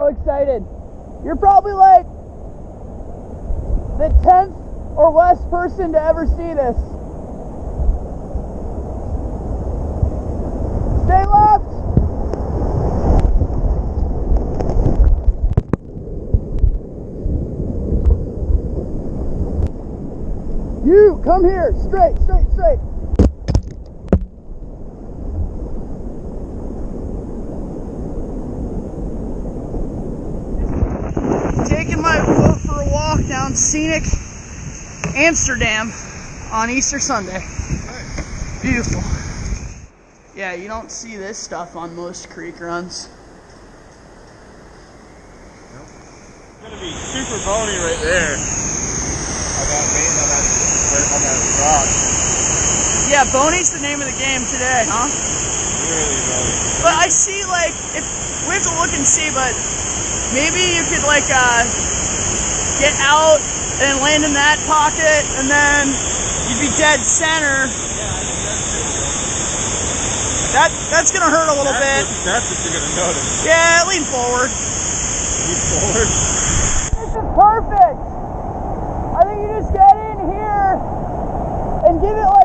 So excited. You're probably like the 10th or less person to ever see this. Stay left. You come here, straight, straight, straight. Taking my boat for a walk down scenic Amsterdam on Easter Sunday. Nice. Beautiful. Yeah, you don't see this stuff on most creek runs. Nope. It's gonna be super bony right there. On that rock. Yeah, bony's the name of the game today, huh? Really bony. But I see, like, if we have to look and see, but maybe you could, like, get out and land in that pocket, and then you'd be dead center. Yeah, I think That's gonna hurt a little bit. That's what you're gonna notice. Yeah, lean forward. Lean forward. This is perfect. I think you just get in here and give it like